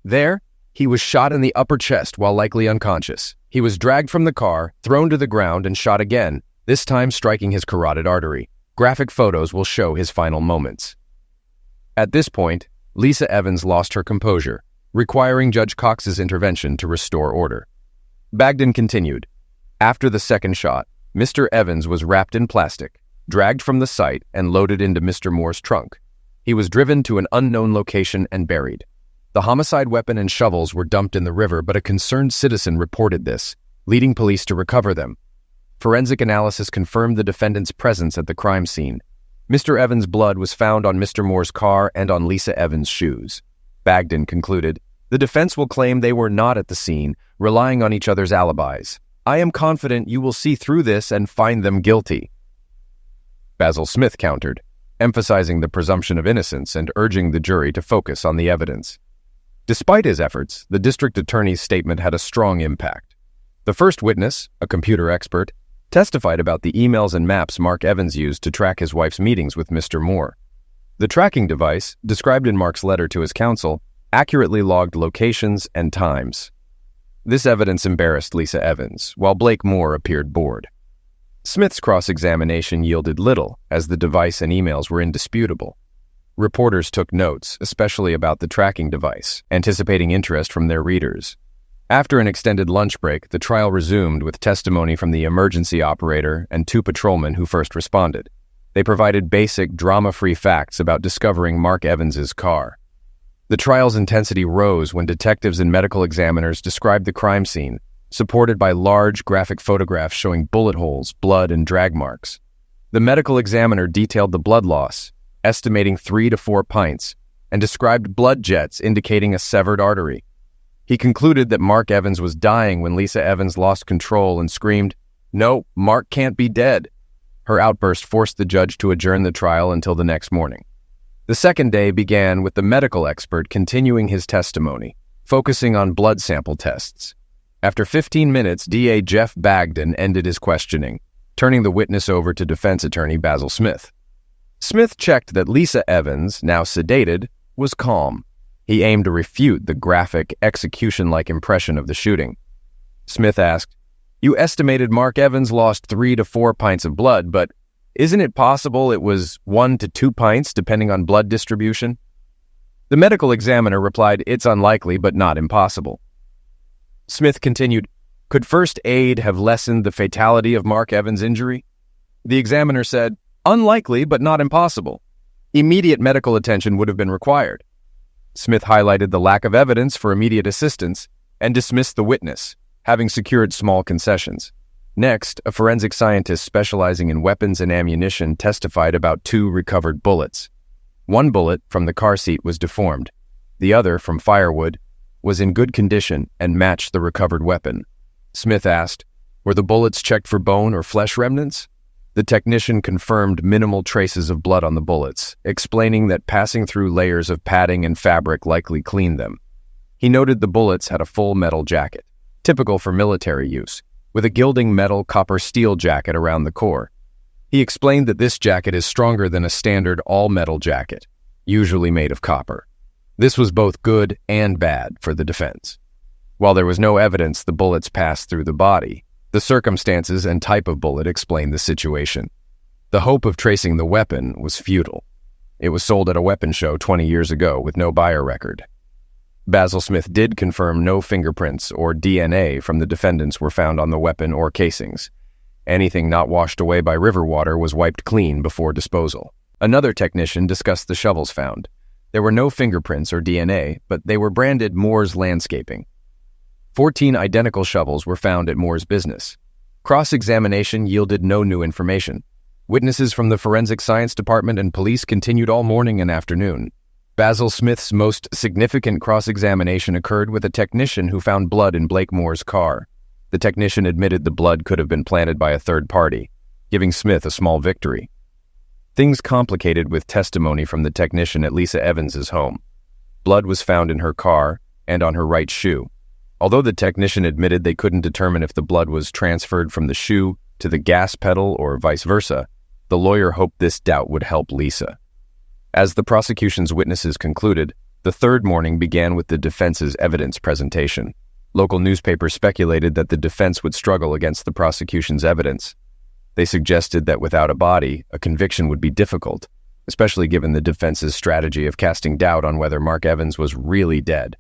There, he was shot in the upper chest while likely unconscious. He was dragged from the car, thrown to the ground, and shot again, this time striking his carotid artery. Graphic photos will show his final moments." At this point, Lisa Evans lost her composure, requiring Judge Cox's intervention to restore order. Bagden continued, "After the second shot, Mr. Evans was wrapped in plastic, dragged from the site, and loaded into Mr. Moore's trunk. He was driven to an unknown location and buried. The homicide weapon and shovels were dumped in the river, but a concerned citizen reported this, leading police to recover them. Forensic analysis confirmed the defendant's presence at the crime scene. Mr. Evans' blood was found on Mr. Moore's car and on Lisa Evans' shoes." Bagden concluded, "The defense will claim they were not at the scene, relying on each other's alibis. I am confident you will see through this and find them guilty." Basil Smith countered, emphasizing the presumption of innocence and urging the jury to focus on the evidence. Despite his efforts, the district attorney's statement had a strong impact. The first witness, a computer expert, testified about the emails and maps Mark Evans used to track his wife's meetings with Mr. Moore. The tracking device, described in Mark's letter to his counsel, accurately logged locations and times. This evidence embarrassed Lisa Evans, while Blake Moore appeared bored. Smith's cross-examination yielded little, as the device and emails were indisputable. Reporters took notes, especially about the tracking device, anticipating interest from their readers. After an extended lunch break, the trial resumed with testimony from the emergency operator and 2 patrolmen who first responded. They provided basic, drama-free facts about discovering Mark Evans's car. The trial's intensity rose when detectives and medical examiners described the crime scene, supported by large graphic photographs showing bullet holes, blood, and drag marks. The medical examiner detailed the blood loss, estimating 3 to 4 pints, and described blood jets indicating a severed artery. He concluded that Mark Evans was dying when Lisa Evans lost control and screamed, "No, Mark can't be dead." Her outburst forced the judge to adjourn the trial until the next morning. The second day began with the medical expert continuing his testimony, focusing on blood sample tests. After 15 minutes, DA Jeff Bagden ended his questioning, turning the witness over to defense attorney Basil Smith. Smith checked that Lisa Evans, now sedated, was calm. He aimed to refute the graphic, execution-like impression of the shooting. Smith asked, "You estimated Mark Evans lost 3 to 4 pints of blood, but isn't it possible it was 1 to 2 pints depending on blood distribution?" The medical examiner replied, "It's unlikely, but not impossible." Smith continued, "Could first aid have lessened the fatality of Mark Evans' injury?" The examiner said, "Unlikely, but not impossible. Immediate medical attention would have been required." Smith highlighted the lack of evidence for immediate assistance and dismissed the witness, having secured small concessions. Next, a forensic scientist specializing in weapons and ammunition testified about 2 recovered bullets. One bullet from the car seat was deformed. The other, from firewood, was in good condition and matched the recovered weapon. Smith asked, "Were the bullets checked for bone or flesh remnants?" The technician confirmed minimal traces of blood on the bullets, explaining that passing through layers of padding and fabric likely cleaned them. He noted the bullets had a full metal jacket, typical for military use, with a gilding metal copper-steel jacket around the core. He explained that this jacket is stronger than a standard all-metal jacket, usually made of copper. This was both good and bad for the defense. While there was no evidence the bullets passed through the body, the circumstances and type of bullet explained the situation. The hope of tracing the weapon was futile. It was sold at a weapon show 20 years ago with no buyer record. Basil Smith did confirm no fingerprints or DNA from the defendants were found on the weapon or casings. Anything not washed away by river water was wiped clean before disposal. Another technician discussed the shovels found. There were no fingerprints or DNA, but they were branded Moore's Landscaping. 14 identical shovels were found at Moore's business. Cross-examination yielded no new information. Witnesses from the Forensic Science Department and police continued all morning and afternoon. Basil Smith's most significant cross-examination occurred with a technician who found blood in Blake Moore's car. The technician admitted the blood could have been planted by a third party, giving Smith a small victory. Things complicated with testimony from the technician at Lisa Evans's home. Blood was found in her car and on her right shoe. Although the technician admitted they couldn't determine if the blood was transferred from the shoe to the gas pedal or vice versa, the lawyer hoped this doubt would help Lisa. As the prosecution's witnesses concluded, the third morning began with the defense's evidence presentation. Local newspapers speculated that the defense would struggle against the prosecution's evidence. They suggested that without a body, a conviction would be difficult, especially given the defense's strategy of casting doubt on whether Mark Evans was really dead.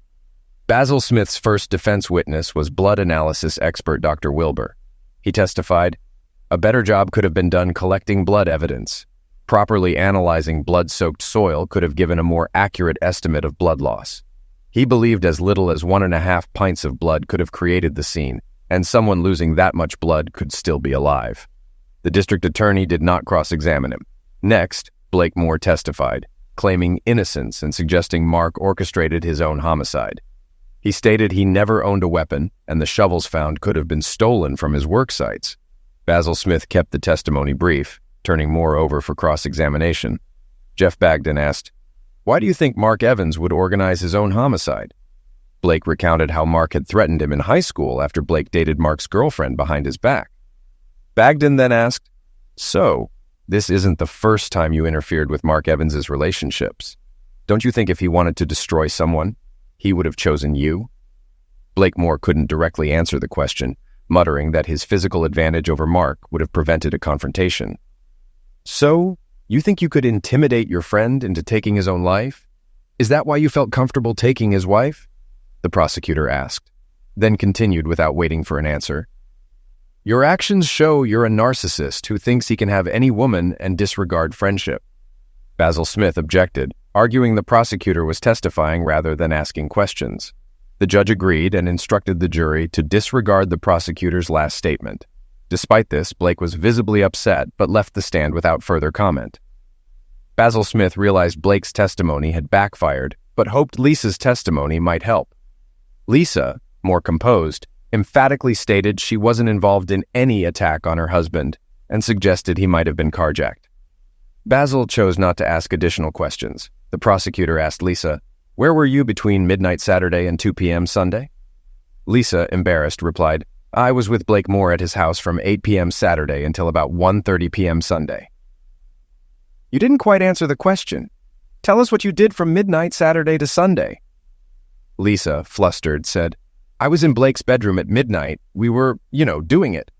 Basil Smith's first defense witness was blood analysis expert Dr. Wilbur. He testified, "A better job could have been done collecting blood evidence. Properly analyzing blood-soaked soil could have given a more accurate estimate of blood loss." He believed as little as 1.5 pints of blood could have created the scene, and someone losing that much blood could still be alive. The district attorney did not cross-examine him. Next, Blake Moore testified, claiming innocence and suggesting Mark orchestrated his own homicide. He stated he never owned a weapon, and the shovels found could have been stolen from his work sites. Basil Smith kept the testimony brief, turning Moore over for cross-examination. Jeff Bagden asked, "Why do you think Mark Evans would organize his own homicide?" Blake recounted how Mark had threatened him in high school after Blake dated Mark's girlfriend behind his back. Bagden then asked, "So, this isn't the first time you interfered with Mark Evans's relationships. Don't you think if he wanted to destroy someone, he would have chosen you?" Blake Moore couldn't directly answer the question, muttering that his physical advantage over Mark would have prevented a confrontation. "So, you think you could intimidate your friend into taking his own life? Is that why you felt comfortable taking his wife?" the prosecutor asked, then continued without waiting for an answer. "Your actions show you're a narcissist who thinks he can have any woman and disregard friendship." Basil Smith objected, arguing the prosecutor was testifying rather than asking questions. The judge agreed and instructed the jury to disregard the prosecutor's last statement. Despite this, Blake was visibly upset but left the stand without further comment. Basil Smith realized Blake's testimony had backfired, but hoped Lisa's testimony might help. Lisa, more composed, emphatically stated she wasn't involved in any attack on her husband and suggested he might have been carjacked. Basil chose not to ask additional questions. The prosecutor asked Lisa, "Where were you between midnight Saturday and 2 p.m. Sunday?" Lisa, embarrassed, replied, "I was with Blake Moore at his house from 8 p.m. Saturday until about 1:30 p.m. Sunday." "You didn't quite answer the question. Tell us what you did from midnight Saturday to Sunday." Lisa, flustered, said, "I was in Blake's bedroom at midnight. We were, doing it."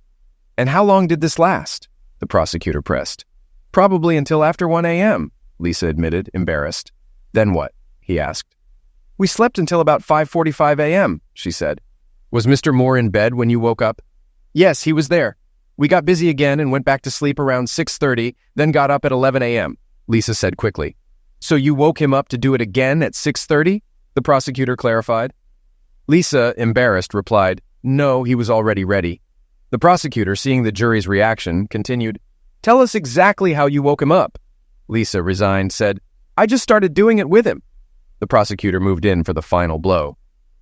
"And how long did this last?" the prosecutor pressed. "Probably until after 1 a.m., Lisa admitted, embarrassed. "Then what?" he asked. "We slept until about 5:45 a.m., she said. "Was Mr. Moore in bed when you woke up?" "Yes, he was there." We got busy again and went back to sleep around 6:30, then got up at 11 a.m., Lisa said quickly. So you woke him up to do it again at 6:30? The prosecutor clarified. Lisa, embarrassed, replied, No, he was already ready. The prosecutor, seeing the jury's reaction, continued, Tell us exactly how you woke him up. Lisa, resigned, said, I just started doing it with him. The prosecutor moved in for the final blow.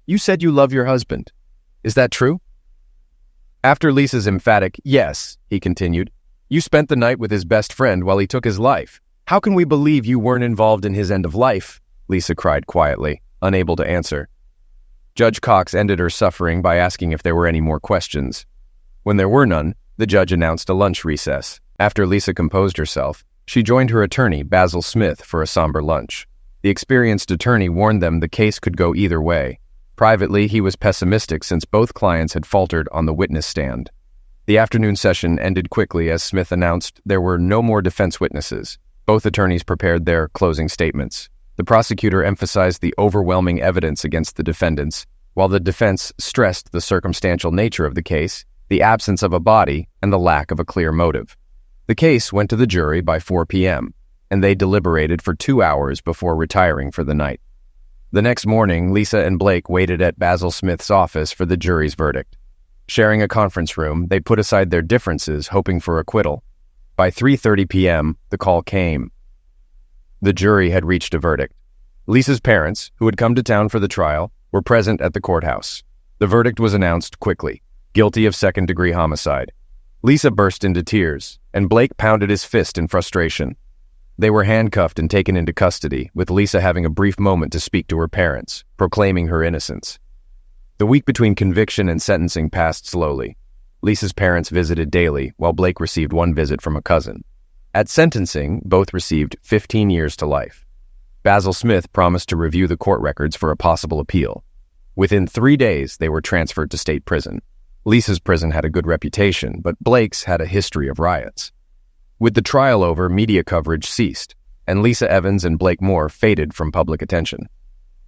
You said you love your husband. Is that true? After Lisa's emphatic yes, he continued, you spent the night with his best friend while he took his life. How can we believe you weren't involved in his end of life? Lisa cried quietly, unable to answer. Judge Cox ended her suffering by asking if there were any more questions. When there were none, the judge announced a lunch recess. After Lisa composed herself, she joined her attorney, Basil Smith, for a somber lunch. The experienced attorney warned them the case could go either way. Privately, he was pessimistic since both clients had faltered on the witness stand. The afternoon session ended quickly as Smith announced there were no more defense witnesses. Both attorneys prepared their closing statements. The prosecutor emphasized the overwhelming evidence against the defendants, while the defense stressed the circumstantial nature of the case, the absence of a body, and the lack of a clear motive. The case went to the jury by 4 p.m., and they deliberated for 2 hours before retiring for the night. The next morning, Lisa and Blake waited at Basil Smith's office for the jury's verdict. Sharing a conference room, they put aside their differences, hoping for acquittal. By 3:30 p.m., the call came. The jury had reached a verdict. Lisa's parents, who had come to town for the trial, were present at the courthouse. The verdict was announced quickly, guilty of second-degree homicide. Lisa burst into tears, and Blake pounded his fist in frustration. They were handcuffed and taken into custody, with Lisa having a brief moment to speak to her parents, proclaiming her innocence. The week between conviction and sentencing passed slowly. Lisa's parents visited daily, while Blake received one visit from a cousin. At sentencing, both received 15 years to life. Basil Smith promised to review the court records for a possible appeal. Within 3 days, they were transferred to state prison. Lisa's prison had a good reputation, but Blake's had a history of riots. With the trial over, media coverage ceased, and Lisa Evans and Blake Moore faded from public attention.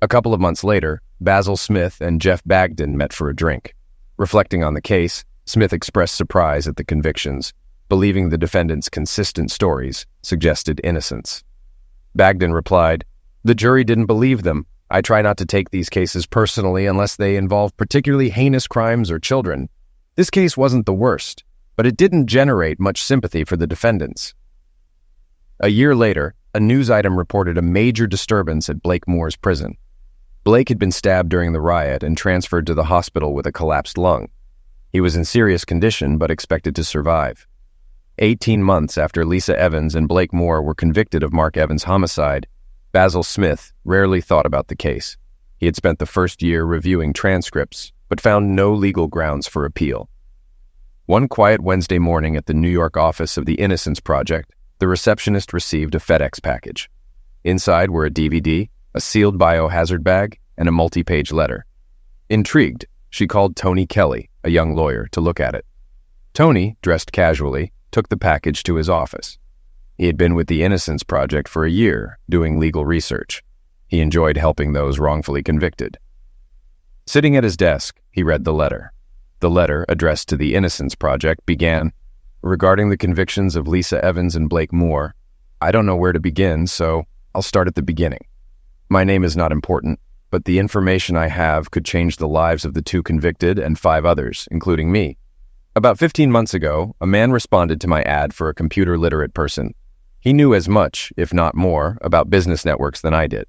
A couple of months later, Basil Smith and Jeff Bagden met for a drink. Reflecting on the case, Smith expressed surprise at the convictions, believing the defendants' consistent stories suggested innocence. Bagden replied, "The jury didn't believe them. I try not to take these cases personally unless they involve particularly heinous crimes or children. This case wasn't the worst, but it didn't generate much sympathy for the defendants." A year later, a news item reported a major disturbance at Blake Moore's prison. Blake had been stabbed during the riot and transferred to the hospital with a collapsed lung. He was in serious condition but expected to survive. 18 months after Lisa Evans and Blake Moore were convicted of Mark Evans' homicide, Basil Smith rarely thought about the case. He had spent the first year reviewing transcripts, but found no legal grounds for appeal. One quiet Wednesday morning at the New York office of the Innocence Project, the receptionist received a FedEx package. Inside were a DVD, a sealed biohazard bag, and a multi-page letter. Intrigued, she called Tony Kelly, a young lawyer, to look at it. Tony, dressed casually, took the package to his office. He had been with the Innocence Project for a year, doing legal research. He enjoyed helping those wrongfully convicted. Sitting at his desk, he read the letter. The letter, addressed to the Innocence Project, began, "Regarding the convictions of Lisa Evans and Blake Moore, I don't know where to begin, so I'll start at the beginning. My name is not important, but the information I have could change the lives of the 2 convicted and 5 others, including me. About 15 months ago, a man responded to my ad for a computer-literate person. He knew as much, if not more, about business networks than I did.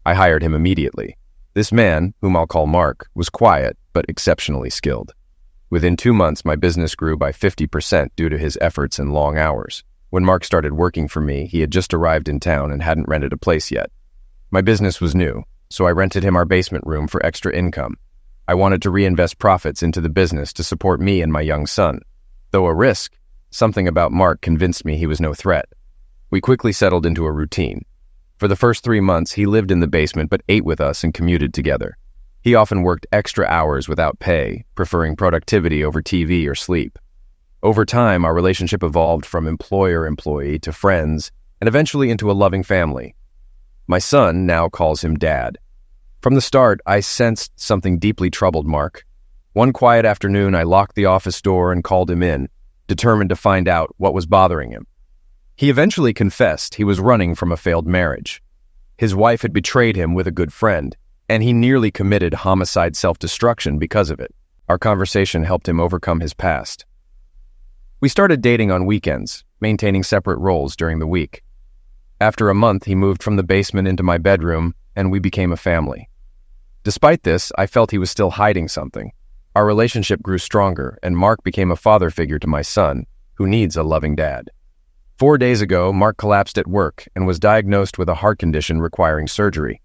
I hired him immediately. This man, whom I'll call Mark, was quiet but exceptionally skilled. Within 2 months, my business grew by 50% due to his efforts and long hours. When Mark started working for me, he had just arrived in town and hadn't rented a place yet. My business was new, so I rented him our basement room for extra income. I wanted to reinvest profits into the business to support me and my young son. Though a risk, something about Mark convinced me he was no threat. We quickly settled into a routine. For the first 3 months, he lived in the basement but ate with us and commuted together. He often worked extra hours without pay, preferring productivity over TV or sleep. Over time, our relationship evolved from employer-employee to friends and eventually into a loving family. My son now calls him Dad. From the start, I sensed something deeply troubled Mark. One quiet afternoon, I locked the office door and called him in. determined to find out what was bothering him. He eventually confessed he was running from a failed marriage. His wife had betrayed him with a good friend, and he nearly committed homicide self-destruction because of it. Our conversation helped him overcome his past. We started dating on weekends, maintaining separate roles during the week. After a month, he moved from the basement into my bedroom, and we became a family. Despite this, I felt he was still hiding something. Our relationship grew stronger, and Mark became a father figure to my son, who needs a loving dad. 4 days ago, Mark collapsed at work and was diagnosed with a heart condition requiring surgery.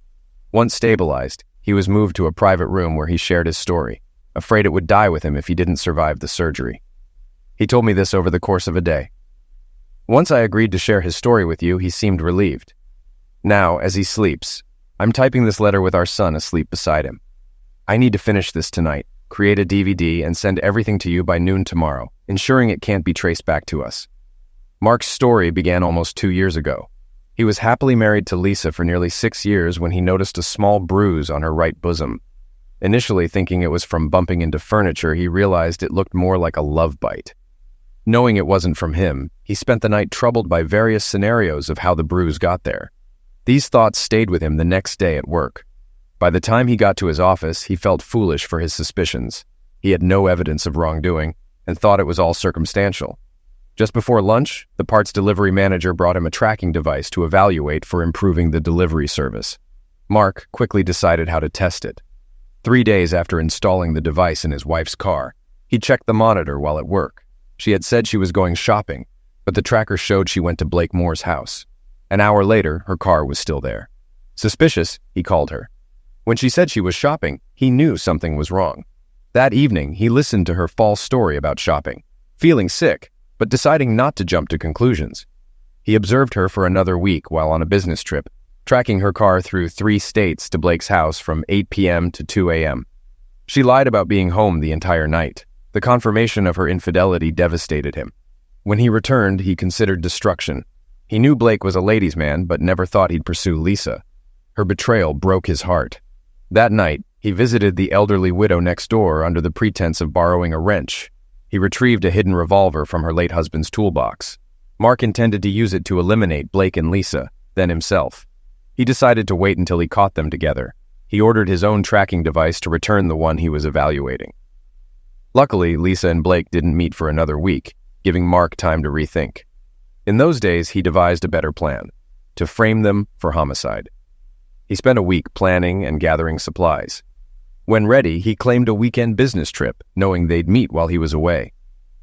Once stabilized, he was moved to a private room where he shared his story, afraid it would die with him if he didn't survive the surgery. He told me this over the course of a day. Once I agreed to share his story with you, he seemed relieved. Now, as he sleeps, I'm typing this letter with our son asleep beside him. I need to finish this tonight, create a DVD, and send everything to you by noon tomorrow, ensuring it can't be traced back to us. Mark's story began almost 2 years ago. He was happily married to Lisa for nearly 6 years when he noticed a small bruise on her right bosom. Initially thinking it was from bumping into furniture, he realized it looked more like a love bite. Knowing it wasn't from him, he spent the night troubled by various scenarios of how the bruise got there. These thoughts stayed with him the next day at work. By the time he got to his office, he felt foolish for his suspicions. He had no evidence of wrongdoing and thought it was all circumstantial. Just before lunch, the parts delivery manager brought him a tracking device to evaluate for improving the delivery service. Mark quickly decided how to test it. 3 days after installing the device in his wife's car, he checked the monitor while at work. She had said she was going shopping, but the tracker showed she went to Blake Moore's house. An hour later, her car was still there. Suspicious, he called her. When she said she was shopping, he knew something was wrong. That evening, he listened to her false story about shopping, feeling sick, but deciding not to jump to conclusions. He observed her for another week while on a business trip, tracking her car through 3 states to Blake's house from 8 p.m. to 2 a.m. She lied about being home the entire night. The confirmation of her infidelity devastated him. When he returned, he considered destruction. He knew Blake was a ladies' man, but never thought he'd pursue Lisa. Her betrayal broke his heart. That night, he visited the elderly widow next door under the pretense of borrowing a wrench. He retrieved a hidden revolver from her late husband's toolbox. Mark intended to use it to eliminate Blake and Lisa, then himself. He decided to wait until he caught them together. He ordered his own tracking device to return the one he was evaluating. Luckily, Lisa and Blake didn't meet for another week, giving Mark time to rethink. In those days, he devised a better plan: to frame them for homicide. He spent a week planning and gathering supplies. When ready, he claimed a weekend business trip, knowing they'd meet while he was away.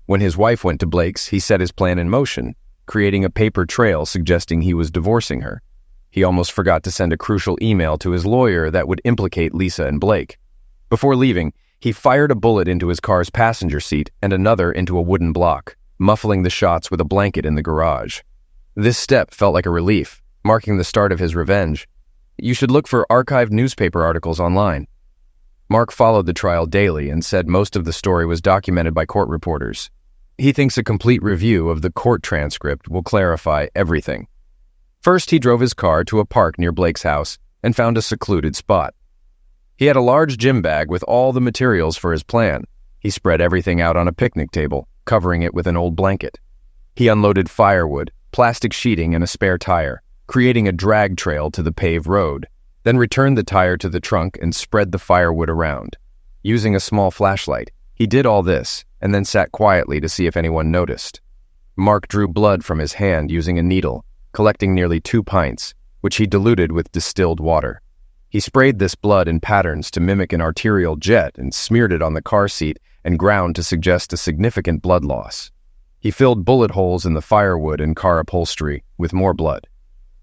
When his wife went to Blake's, he set his plan in motion, creating a paper trail suggesting he was divorcing her. He almost forgot to send a crucial email to his lawyer that would implicate Lisa and Blake. Before leaving, he fired a bullet into his car's passenger seat and another into a wooden block, muffling the shots with a blanket in the garage. This step felt like a relief, marking the start of his revenge. You should look for archived newspaper articles online. Mark followed the trial daily and said most of the story was documented by court reporters. He thinks a complete review of the court transcript will clarify everything. First, he drove his car to a park near Blake's house and found a secluded spot. He had a large gym bag with all the materials for his plan. He spread everything out on a picnic table, covering it with an old blanket. He unloaded firewood, plastic sheeting, and a spare tire, creating a drag trail to the paved road, then returned the tire to the trunk and spread the firewood around. Using a small flashlight, he did all this and then sat quietly to see if anyone noticed. Mark drew blood from his hand using a needle, collecting nearly 2 pints, which he diluted with distilled water. He sprayed this blood in patterns to mimic an arterial jet and smeared it on the car seat and ground to suggest a significant blood loss. He filled bullet holes in the firewood and car upholstery with more blood.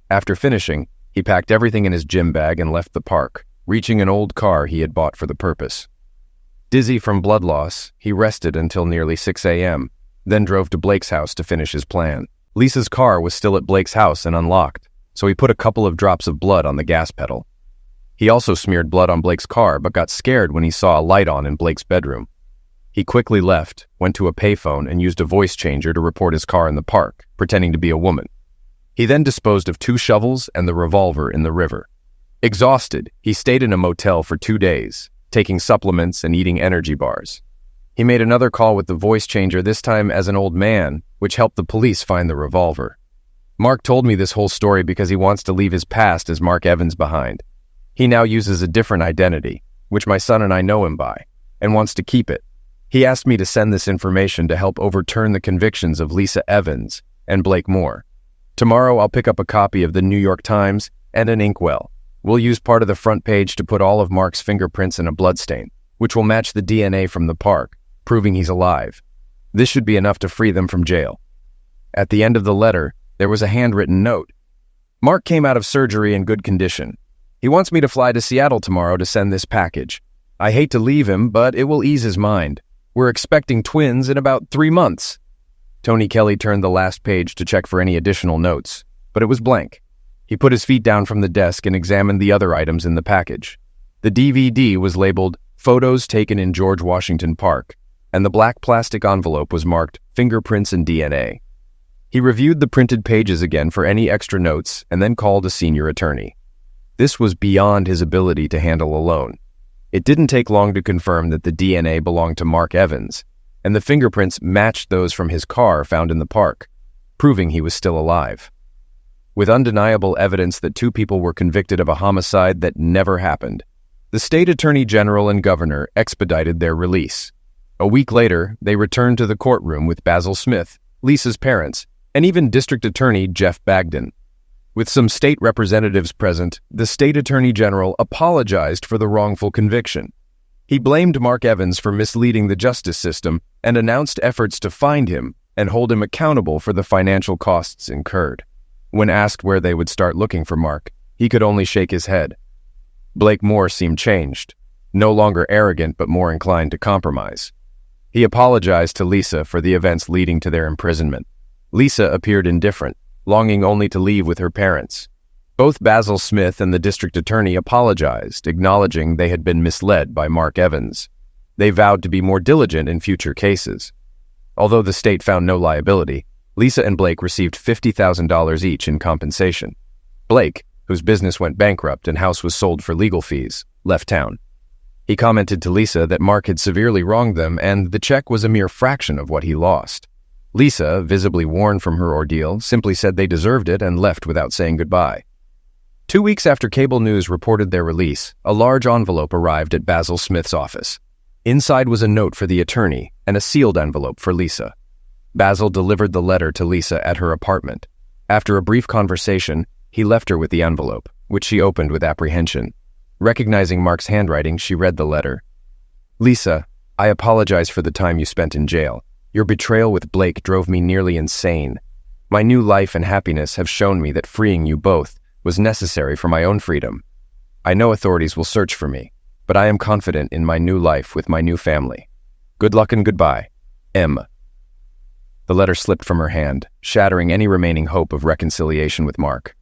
After finishing, he packed everything in his gym bag and left the park, reaching an old car he had bought for the purpose. Dizzy from blood loss, he rested until nearly 6 a.m., then drove to Blake's house to finish his plan. Lisa's car was still at Blake's house and unlocked, so he put a couple of drops of blood on the gas pedal. He also smeared blood on Blake's car, but got scared when he saw a light on in Blake's bedroom. He quickly left, went to a payphone, and used a voice changer to report his car in the park, pretending to be a woman. He then disposed of 2 shovels and the revolver in the river. Exhausted, he stayed in a motel for 2 days, taking supplements and eating energy bars. He made another call with the voice changer, this time as an old man, which helped the police find the revolver. Mark told me this whole story because he wants to leave his past as Mark Evans behind. He now uses a different identity, which my son and I know him by, and wants to keep it. He asked me to send this information to help overturn the convictions of Lisa Evans and Blake Moore. Tomorrow I'll pick up a copy of the New York Times and an inkwell. We'll use part of the front page to put all of Mark's fingerprints in a bloodstain, which will match the DNA from the park, proving he's alive. This should be enough to free them from jail. At the end of the letter, there was a handwritten note. Mark came out of surgery in good condition. He wants me to fly to Seattle tomorrow to send this package. I hate to leave him, but it will ease his mind. We're expecting twins in about 3 months. Tony Kelly turned the last page to check for any additional notes, but it was blank. He put his feet down from the desk and examined the other items in the package. The DVD was labeled Photos Taken in George Washington Park, and the black plastic envelope was marked Fingerprints and DNA. He reviewed the printed pages again for any extra notes and then called a senior attorney. This was beyond his ability to handle alone. It didn't take long to confirm that the DNA belonged to Mark Evans, and the fingerprints matched those from his car found in the park, proving he was still alive. With undeniable evidence that 2 people were convicted of a homicide that never happened, the state attorney general and governor expedited their release. A week later, they returned to the courtroom with Basil Smith, Lisa's parents, and even District Attorney Jeff Bagden. With some state representatives present, the state attorney general apologized for the wrongful conviction. He blamed Mark Evans for misleading the justice system and announced efforts to find him and hold him accountable for the financial costs incurred. When asked where they would start looking for Mark, he could only shake his head. Blake Moore seemed changed, no longer arrogant but more inclined to compromise. He apologized to Lisa for the events leading to their imprisonment. Lisa appeared indifferent, longing only to leave with her parents. Both Basil Smith and the district attorney apologized, acknowledging they had been misled by Mark Evans. They vowed to be more diligent in future cases. Although the state found no liability, Lisa and Blake received $50,000 each in compensation. Blake, whose business went bankrupt and house was sold for legal fees, left town. He commented to Lisa that Mark had severely wronged them and the check was a mere fraction of what he lost. Lisa, visibly worn from her ordeal, simply said they deserved it and left without saying goodbye. 2 weeks after cable news reported their release, a large envelope arrived at Basil Smith's office. Inside was a note for the attorney and a sealed envelope for Lisa. Basil delivered the letter to Lisa at her apartment. After a brief conversation, he left her with the envelope, which she opened with apprehension. Recognizing Mark's handwriting, she read the letter. Lisa, I apologize for the time you spent in jail. Your betrayal with Blake drove me nearly insane. My new life and happiness have shown me that freeing you both was necessary for my own freedom. I know authorities will search for me, but I am confident in my new life with my new family. Good luck and goodbye. M. The letter slipped from her hand, shattering any remaining hope of reconciliation with Mark.